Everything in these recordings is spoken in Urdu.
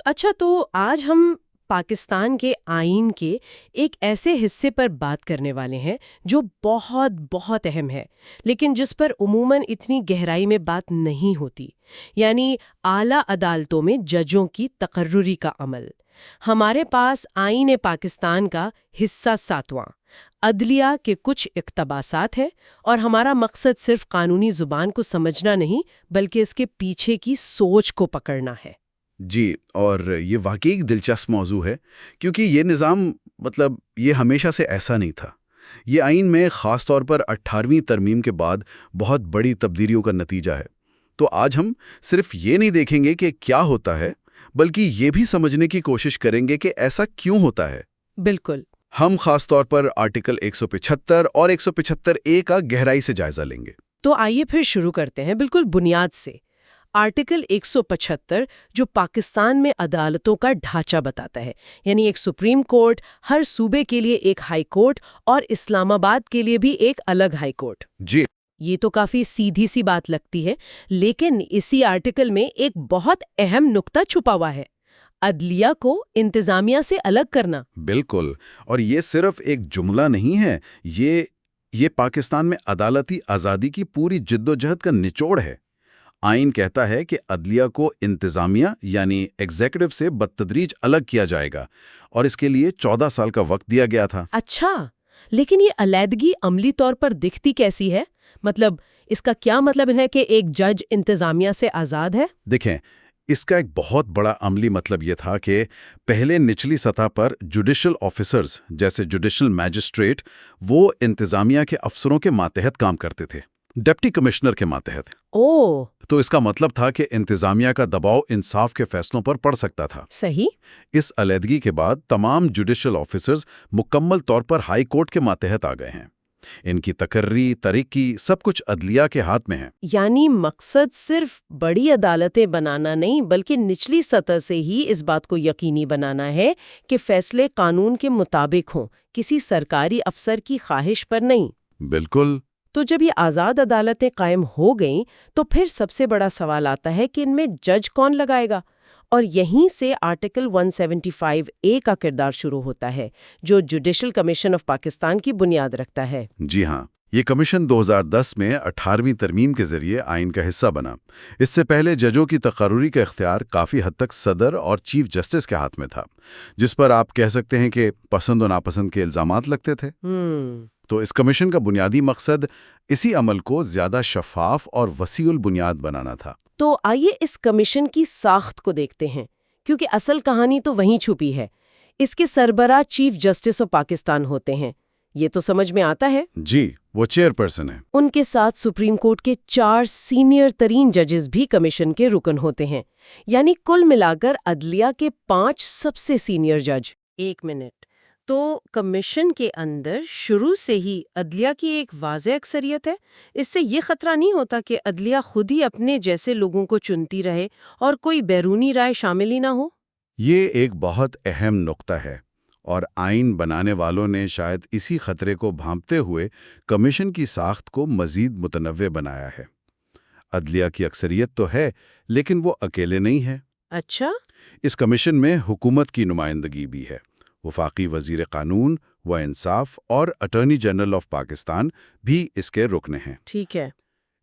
اچھا، تو آج ہم پاکستان کے آئین کے ایک ایسے حصے پر بات کرنے والے ہیں جو بہت بہت اہم ہے، لیکن جس پر عموماً اتنی گہرائی میں بات نہیں ہوتی، یعنی اعلیٰ عدالتوں میں ججوں کی تقرری کا عمل۔ ہمارے پاس آئین پاکستان کا حصہ 7واں عدلیہ کے کچھ اقتباسات ہیں، اور ہمارا مقصد صرف قانونی زبان کو سمجھنا نہیں بلکہ اس کے پیچھے کی سوچ کو پکڑنا ہے۔ جی، اور یہ واقعی ایک دلچسپ موضوع ہے کیونکہ یہ نظام یہ ہمیشہ سے ایسا نہیں تھا۔ یہ آئین میں خاص طور پر 18ویں ترمیم کے بعد بہت بڑی تبدیلیوں کا نتیجہ ہے۔ تو آج ہم صرف یہ نہیں دیکھیں گے کہ کیا ہوتا ہے، بلکہ یہ بھی سمجھنے کی کوشش کریں گے کہ ایسا کیوں ہوتا ہے۔ بالکل۔ ہم خاص طور پر آرٹیکل 175 اور 175A کا گہرائی سے جائزہ لیں گے۔ تو آئیے پھر شروع کرتے ہیں بالکل بنیاد سے۔ آرٹیکل 175 جو پاکستان میں عدالتوں کا ڈھانچہ بتاتا ہے، یعنی ایک سپریم کورٹ، ہر صوبے کے لیے ایک ہائی کورٹ اور اسلام آباد کے لیے بھی ایک الگ ہائی کورٹ۔ جی، یہ تو کافی سیدھی سی بات لگتی ہے، لیکن اسی آرٹیکل میں ایک بہت اہم نقطہ چھپا ہوا ہے: عدلیہ کو انتظامیہ سے الگ کرنا۔ بالکل، اور یہ صرف ایک جملہ نہیں ہے، یہ پاکستان میں عدالتی آزادی کی پوری جدوجہد کا نچوڑ ہے۔ آئین کہتا ہے کہ عدلیہ کو انتظامیہ یعنی ایگزیکٹو سے بالتدریج الگ کیا جائے گا، اور اس کے لیے 14 سال کا وقت دیا گیا تھا۔ اچھا، لیکن یہ علیحدگی عملی طور پر دکھتی کیسی ہے؟ اس کا کیا مطلب ہے کہ ایک جج انتظامیہ سے آزاد ہے؟ دیکھیں، اس کا ایک بہت بڑا عملی مطلب یہ تھا کہ پہلے نچلی سطح پر جوڈیشل آفیسرز جیسے جوڈیشل میجسٹریٹ وہ انتظامیہ کے افسروں کے ماتحت کام کرتے تھے، ڈپٹی کمشنر کے ماتحت۔ اوہ، تو اس کا مطلب تھا کہ انتظامیہ کا دباؤ انصاف کے فیصلوں پر پڑ سکتا تھا۔ صحیح۔ اس علیحدگی کے بعد تمام جوڈیشل آفیسرز مکمل طور پر ہائی کورٹ کے ماتحت آ گئے ہیں۔ ان کی تقرری، طریقی، سب کچھ عدلیہ کے ہاتھ میں ہے۔ یعنی مقصد صرف بڑی عدالتیں بنانا نہیں بلکہ نچلی سطح سے ہی اس بات کو یقینی بنانا ہے کہ فیصلے قانون کے مطابق ہوں، کسی سرکاری افسر کی خواہش پر نہیں۔ بالکل۔ تو جب یہ آزاد عدالتیں قائم ہو گئیں تو پھر سب سے بڑا سوال آتا ہے کہ ان میں جج کون لگائے گا، اور یہیں سے آرٹیکل 175A کا کردار شروع ہوتا ہے، جو جوڈیشل کمیشن آف پاکستان کی بنیاد رکھتا ہے۔ جی ہاں، یہ کمیشن 2010 میں 18ویں ترمیم کے ذریعے آئین کا حصہ بنا۔ اس سے پہلے ججوں کی تقرری کا اختیار کافی حد تک صدر اور چیف جسٹس کے ہاتھ میں تھا، جس پر آپ کہہ سکتے ہیں کہ پسند و ناپسند کے الزامات لگتے تھے۔ تو اس کمیشن کا بنیادی مقصد اسی عمل کو زیادہ شفاف اور وسیع البنیاد بنانا تھا۔ تو آئیے اس کمیشن کی ساخت کو دیکھتے ہیں، کیونکہ اصل کہانی تو وہیں چھپی ہے۔ اس کے سربراہ چیف جسٹس آف پاکستان ہوتے ہیں، یہ تو سمجھ میں آتا ہے۔ جی، وہ چیئرپرسن ہیں۔ ان کے ساتھ سپریم کورٹ کے 4 سینئر ترین ججز بھی کمیشن کے رکن ہوتے ہیں، یعنی کل ملا کر عدلیہ کے 5 سب سے سینئر جج۔ ایک منٹ، تو کمیشن کے اندر شروع سے ہی عدلیہ کی ایک واضح اکثریت ہے؟ اس سے یہ خطرہ نہیں ہوتا کہ عدلیہ خود ہی اپنے جیسے لوگوں کو چنتی رہے اور کوئی بیرونی رائے شامل ہی نہ ہو؟ یہ ایک بہت اہم نقطہ ہے، اور آئین بنانے والوں نے شاید اسی خطرے کو بھانپتے ہوئے کمیشن کی ساخت کو مزید متنوع بنایا ہے۔ عدلیہ کی اکثریت تو ہے، لیکن وہ اکیلے نہیں ہے۔ اچھا؟ اس کمیشن میں حکومت کی نمائندگی بھی ہے۔ وفاقی وزیر قانون و انصاف اور اٹارنی جنرل آف پاکستان بھی اس کے رکن ہیں۔ ٹھیک ہے۔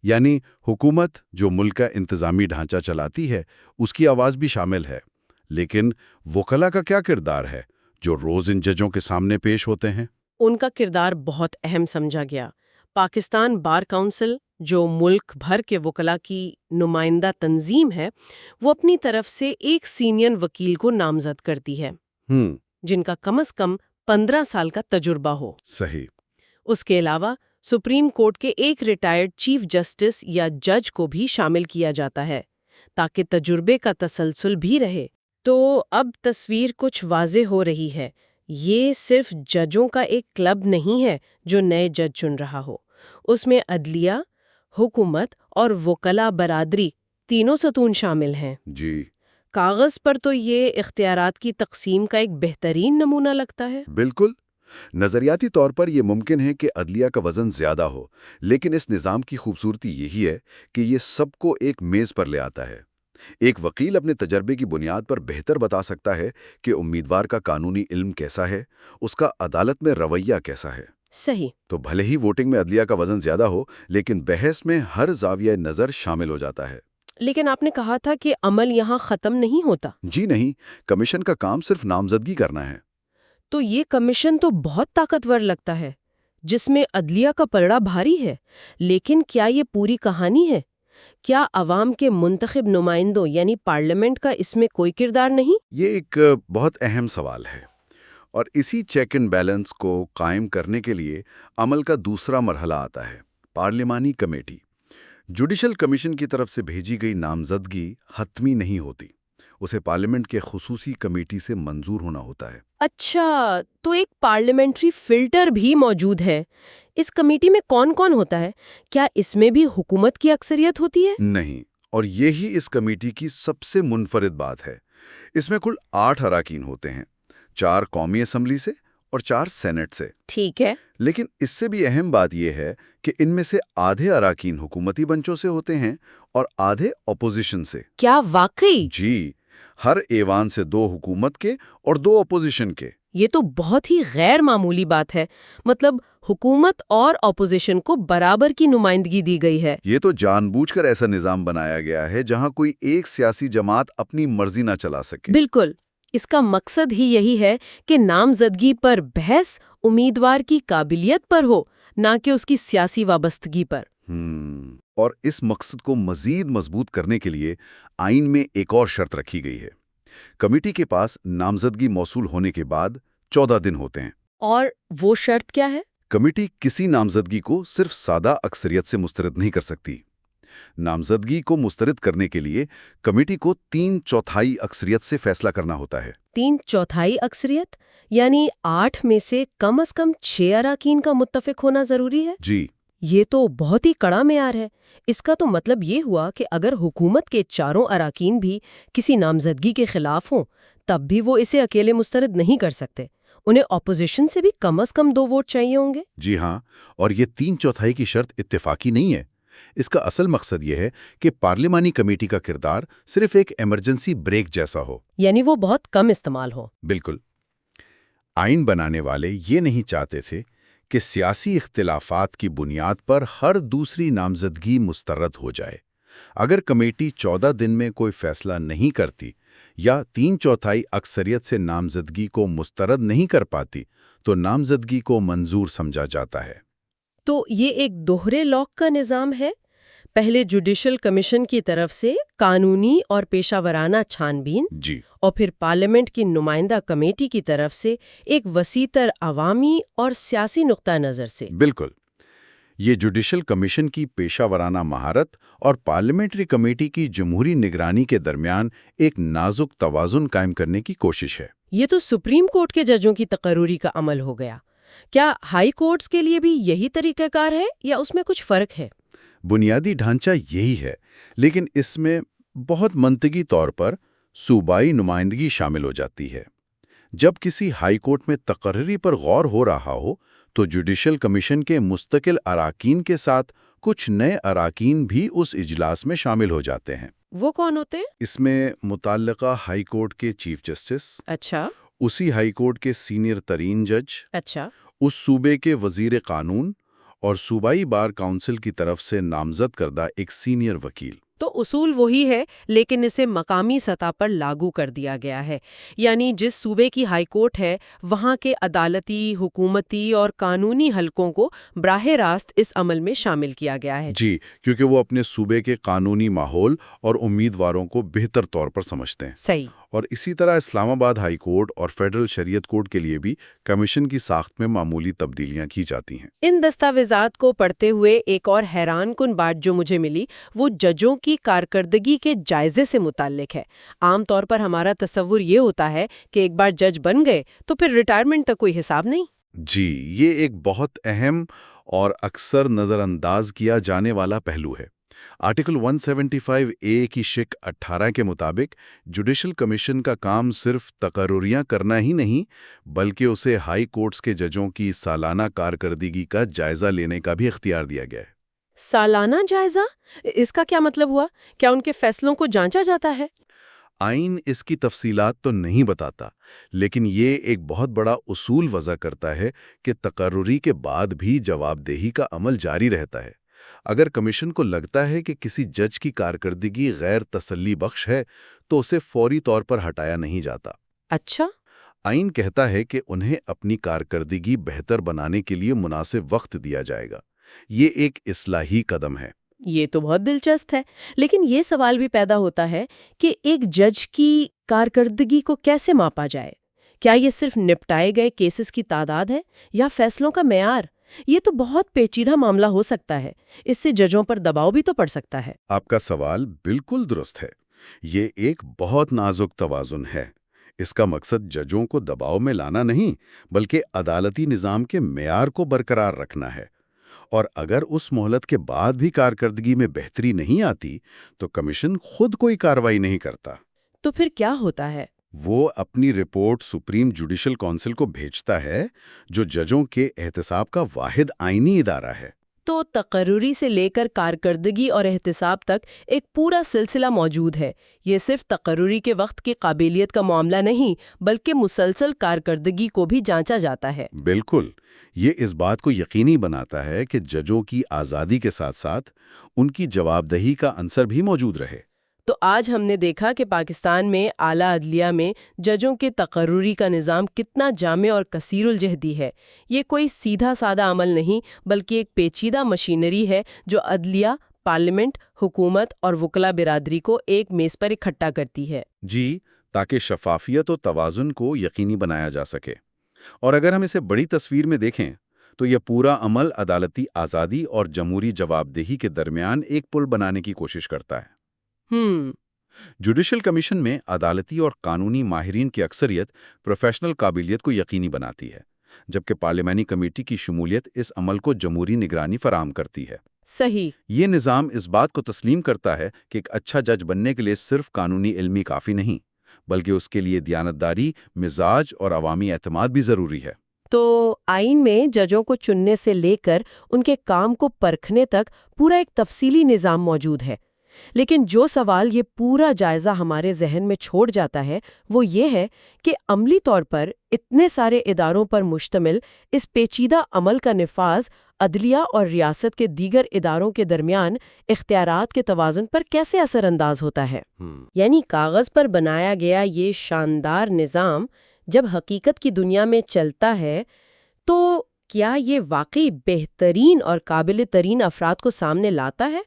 یعنی حکومت جو ملک کا انتظامی ڈھانچہ چلاتی ہے، اس کی آواز بھی شامل ہے۔ لیکن وکلا کا کیا کردار ہے جو روز ان ججوں کے سامنے پیش ہوتے ہیں؟ ان کا کردار بہت اہم سمجھا گیا۔ پاکستان بار کونسل، جو ملک بھر کے وکلا کی نمائندہ تنظیم ہے، وہ اپنی طرف سے ایک سینئر وکیل کو نامزد کرتی ہے جن کا کم از کم 15 سال کا تجربہ ہو۔ صحیح۔ اس کے علاوہ سپریم کورٹ کے ایک ریٹائرڈ چیف جسٹس یا جج کو بھی شامل کیا جاتا ہے تاکہ تجربے کا تسلسل بھی رہے۔ تو اب تصویر کچھ واضح ہو رہی ہے۔ یہ صرف ججوں کا ایک کلب نہیں ہے جو نئے جج چن رہا ہو، اس میں عدلیہ، حکومت اور وکلا برادری تینوں ستون شامل ہیں۔ جی، کاغذ پر تو یہ اختیارات کی تقسیم کا ایک بہترین نمونہ لگتا ہے۔ بالکل۔ نظریاتی طور پر یہ ممکن ہے کہ عدلیہ کا وزن زیادہ ہو، لیکن اس نظام کی خوبصورتی یہی ہے کہ یہ سب کو ایک میز پر لے آتا ہے۔ ایک وکیل اپنے تجربے کی بنیاد پر بہتر بتا سکتا ہے کہ امیدوار کا قانونی علم کیسا ہے، اس کا عدالت میں رویہ کیسا ہے۔ صحیح۔ تو بھلے ہی ووٹنگ میں عدلیہ کا وزن زیادہ ہو، لیکن بحث میں ہر زاویہ نظر شامل ہو جاتا ہے۔ لیکن آپ نے کہا تھا کہ عمل یہاں ختم نہیں ہوتا۔ جی نہیں، کمیشن کا کام صرف نامزدگی کرنا ہے۔ تو یہ کمیشن تو بہت طاقتور لگتا ہے، جس میں عدلیہ کا پلڑا بھاری ہے، لیکن کیا یہ پوری کہانی ہے؟ کیا عوام کے منتخب نمائندوں یعنی پارلیمنٹ کا اس میں کوئی کردار نہیں؟ یہ ایک بہت اہم سوال ہے، اور اسی چیک اینڈ بیلنس کو قائم کرنے کے لیے عمل کا دوسرا مرحلہ آتا ہے، پارلیمانی کمیٹی۔ جوڈیشل کمیشن کی طرف سے بھیجی گئی نامزدگی حتمی نہیں ہوتی، اسے پارلیمنٹ کے خصوصی کمیٹی سے منظور ہونا ہوتا ہے۔ اچھا، تو ایک پارلیمنٹری فلٹر بھی موجود ہے۔ اس کمیٹی میں کون کون ہوتا ہے؟ کیا اس میں بھی حکومت کی اکثریت ہوتی ہے؟ نہیں، اور یہی اس کمیٹی کی سب سے منفرد بات ہے۔ اس میں کل 8 اراکین ہوتے ہیں، 4 قومی اسمبلی سے اور 4 سینٹ سے۔ ٹھیک ہے۔ لیکن اس سے بھی اہم بات یہ ہے کہ ان میں سے آدھے اراکین حکومتی بنچوں سے ہوتے ہیں اور آدھے اپوزیشن سے۔ کیا واقعی؟ جی، ہر ایوان سے 2 حکومت کے اور 2 اپوزیشن کے۔ یہ تو بہت ہی غیر معمولی بات ہے، مطلب حکومت اور اپوزیشن کو برابر کی نمائندگی دی گئی ہے۔ یہ تو جان بوجھ کر ایسا نظام بنایا گیا ہے جہاں کوئی ایک سیاسی جماعت اپنی مرضی نہ چلا سکے۔ بالکل، اس کا مقصد ہی یہی ہے کہ نامزدگی پر بحث امیدوار کی قابلیت پر ہو، نہ کہ اس کی سیاسی وابستگی پر۔ اور اس مقصد کو مزید مضبوط کرنے کے لیے آئین میں ایک اور شرط رکھی گئی ہے۔ کمیٹی کے پاس نامزدگی موصول ہونے کے بعد 14 دن ہوتے ہیں۔ اور وہ شرط کیا ہے؟ کمیٹی کسی نامزدگی کو صرف سادہ اکثریت سے مسترد نہیں کر سکتی۔ نامزدگی کو مسترد کرنے کے لیے کمیٹی کو 3/4 اکثریت سے فیصلہ کرنا ہوتا ہے۔ 3/4 اکثریت؟ یعنی 8 میں سے کم از کم 6 اراکین کا متفق ہونا ضروری ہے؟ جی، یہ تو بہت ہی کڑا معیار ہے۔ اس کا تو مطلب یہ ہوا کہ اگر حکومت کے 4 اراکین بھی کسی نامزدگی کے خلاف ہوں، تب بھی وہ اسے اکیلے مسترد نہیں کر سکتے۔ انہیں اپوزیشن سے بھی کم از کم 2 ووٹ چاہیے ہوں گے۔ جی ہاں، اور یہ 3/4 کی شرط اتفاقی نہیں ہے۔ اس کا اصل مقصد یہ ہے کہ پارلیمانی کمیٹی کا کردار صرف ایک ایمرجنسی بریک جیسا ہو۔ یعنی وہ بہت کم استعمال ہو۔ بالکل۔ آئین بنانے والے یہ نہیں چاہتے تھے کہ سیاسی اختلافات کی بنیاد پر ہر دوسری نامزدگی مسترد ہو جائے۔ اگر کمیٹی 14 دن میں کوئی فیصلہ نہیں کرتی یا 3/4 اکثریت سے نامزدگی کو مسترد نہیں کر پاتی تو نامزدگی کو منظور سمجھا جاتا ہے۔ تو یہ ایک دوہرے لاک کا نظام ہے؟ پہلے جوڈیشل کمیشن کی طرف سے قانونی اور پیشہ ورانہ چھان بین، جی، اور پھر پارلیمنٹ کی نمائندہ کمیٹی کی طرف سے ایک وسیع تر عوامی اور سیاسی نقطہ نظر سے۔ بالکل۔ یہ جوڈیشل کمیشن کی پیشہ ورانہ مہارت اور پارلیمنٹری کمیٹی کی جمہوری نگرانی کے درمیان ایک نازک توازن قائم کرنے کی کوشش ہے۔ یہ تو سپریم کورٹ کے ججوں کی تقرری کا عمل ہو گیا۔ کیا ہائی کورٹس کے لیے بھی یہی طریقہ کار ہے یا اس میں کچھ فرق ہے؟ بنیادی ڈھانچہ یہی ہے، لیکن اس میں بہت منطقی طور پر صوبائی نمائندگی شامل ہو جاتی ہے۔ جب کسی ہائی کورٹ میں تقرری پر غور ہو رہا ہو تو جوڈیشل کمیشن کے مستقل اراکین کے ساتھ کچھ نئے اراکین بھی اس اجلاس میں شامل ہو جاتے ہیں۔ وہ کون ہوتے ہیں؟ اس میں متعلقہ ہائی کورٹ کے چیف جسٹس، اچھا اسی ہائی کورٹ کے سینئر ترین جج، اچھا اس صوبے کے وزیر قانون اور صوبائی بار کونسل کی طرف سے نامزد کردہ ایک سینئر وکیل۔ تو اصول وہی ہے، لیکن اسے مقامی سطح پر لاگو کر دیا گیا ہے۔ یعنی جس صوبے کی ہائی کورٹ ہے، وہاں کے عدالتی، حکومتی اور قانونی حلقوں کو براہ راست اس عمل میں شامل کیا گیا ہے۔ جی، کیونکہ وہ اپنے صوبے کے قانونی ماحول اور امیدواروں کو بہتر طور پر سمجھتے ہیں۔ صحیح۔ اور اسی طرح اسلام آباد ہائی کورٹ اور فیڈرل شریعت کورٹ کے لیے بھی کمیشن کی ساخت میں معمولی تبدیلیاں کی جاتی ہیں۔ ان دستاویزات کو پڑھتے ہوئے ایک اور حیران کن بات جو مجھے ملی وہ ججوں کی کارکردگی کے جائزے سے متعلق ہے۔ عام طور پر ہمارا تصور یہ ہوتا ہے کہ ایک بار جج بن گئے تو پھر ریٹائرمنٹ تک کوئی حساب نہیں۔ جی، یہ ایک بہت اہم اور اکثر نظر انداز کیا جانے والا پہلو ہے۔ آرٹیکل 175A کی شق 18 کے مطابق جوڈیشل کمیشن کا کام صرف تقرریاں کرنا ہی نہیں بلکہ اسے ہائی کورٹس کے ججوں کی سالانہ کارکردگی کا جائزہ لینے کا بھی اختیار دیا گیا ہے۔ سالانہ جائزہ؟ اس کا کیا مطلب ہوا؟ کیا ان کے فیصلوں کو جانچا جاتا ہے؟ آئین اس کی تفصیلات تو نہیں بتاتا، لیکن یہ ایک بہت بڑا اصول وضع کرتا ہے کہ تقرری کے بعد بھی جواب دہی کا عمل جاری رہتا ہے۔ اگر کمیشن کو لگتا ہے کہ کسی جج کی کارکردگی غیر تسلی بخش ہے تو اسے فوری طور پر ہٹایا نہیں جاتا۔ اچھا۔ آئین کہتا ہے کہ انہیں اپنی کارکردگی بہتر بنانے کے لیے مناسب وقت دیا جائے گا۔ یہ ایک اصلاحی قدم ہے۔ یہ تو بہت دلچسپ ہے، لیکن یہ سوال بھی پیدا ہوتا ہے کہ ایک جج کی کارکردگی کو کیسے ماپا جائے؟ کیا یہ صرف نپٹائے گئے کیسز کی تعداد ہے یا فیصلوں کا معیار؟ یہ تو بہت پیچیدہ معاملہ ہو سکتا ہے، اس سے ججوں پر دباؤ بھی تو پڑ سکتا ہے۔ آپ کا سوال بالکل درست ہے۔ یہ ایک بہت نازک توازن ہے۔ اس کا مقصد ججوں کو دباؤ میں لانا نہیں، بلکہ عدالتی نظام کے معیار کو برقرار رکھنا ہے۔ اور اگر اس مہلت کے بعد بھی کارکردگی میں بہتری نہیں آتی تو کمیشن خود کوئی کارروائی نہیں کرتا۔ تو پھر کیا ہوتا ہے؟ وہ اپنی رپورٹ سپریم جوڈیشل کونسل کو بھیجتا ہے، جو ججوں کے احتساب کا واحد آئینی ادارہ ہے۔ تو تقرری سے لے کر کارکردگی اور احتساب تک ایک پورا سلسلہ موجود ہے۔ یہ صرف تقرری کے وقت کی قابلیت کا معاملہ نہیں، بلکہ مسلسل کارکردگی کو بھی جانچا جاتا ہے۔ بالکل، یہ اس بات کو یقینی بناتا ہے کہ ججوں کی آزادی کے ساتھ ساتھ ان کی جواب دہی کا عنصر بھی موجود رہے۔ تو آج ہم نے دیکھا کہ پاکستان میں اعلیٰ عدلیہ میں ججوں کے تقرری کا نظام کتنا جامع اور کثیر الجہدی ہے۔ یہ کوئی سیدھا سادہ عمل نہیں، بلکہ ایک پیچیدہ مشینری ہے جو عدلیہ، پارلیمنٹ، حکومت اور وکلا برادری کو ایک میز پر اکٹھا کرتی ہے۔ جی، تاکہ شفافیت و توازن کو یقینی بنایا جا سکے۔ اور اگر ہم اسے بڑی تصویر میں دیکھیں تو یہ پورا عمل عدالتی آزادی اور جمہوری جواب دہی کے درمیان ایک پل بنانے کی کوشش کرتا ہے۔ جوڈیشل کمیشن میں عدالتی اور قانونی ماہرین کی اکثریت پروفیشنل قابلیت کو یقینی بناتی ہے، جبکہ پارلیمانی کمیٹی کی شمولیت اس عمل کو جمہوری نگرانی فراہم کرتی ہے۔ صحیح۔ یہ نظام اس بات کو تسلیم کرتا ہے کہ ایک اچھا جج بننے کے لیے صرف قانونی علمی کافی نہیں، بلکہ اس کے لیے دیانتداری، مزاج اور عوامی اعتماد بھی ضروری ہے۔ تو آئین میں ججوں کو چننے سے لے کر ان کے کام کو پرکھنے تک پورا ایک تفصیلی نظام موجود ہے، لیکن جو سوال یہ پورا جائزہ ہمارے ذہن میں چھوڑ جاتا ہے وہ یہ ہے کہ عملی طور پر اتنے سارے اداروں پر مشتمل اس پیچیدہ عمل کا نفاذ عدلیہ اور ریاست کے دیگر اداروں کے درمیان اختیارات کے توازن پر کیسے اثر انداز ہوتا ہے؟ یعنی کاغذ پر بنایا گیا یہ شاندار نظام جب حقیقت کی دنیا میں چلتا ہے تو کیا یہ واقعی بہترین اور قابل ترین افراد کو سامنے لاتا ہے،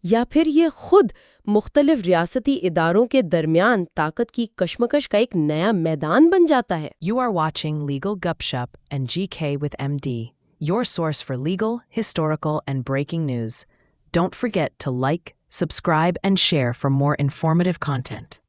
یا پھر یہ خود مختلف ریاستی اداروں کے درمیان طاقت کی کشمکش کا ایک نیا میدان بن جاتا ہے؟ You are watching Legal Gupshup and GK with MD, your source for legal, historical, and breaking news. Don't forget to like, subscribe, and share for more informative content.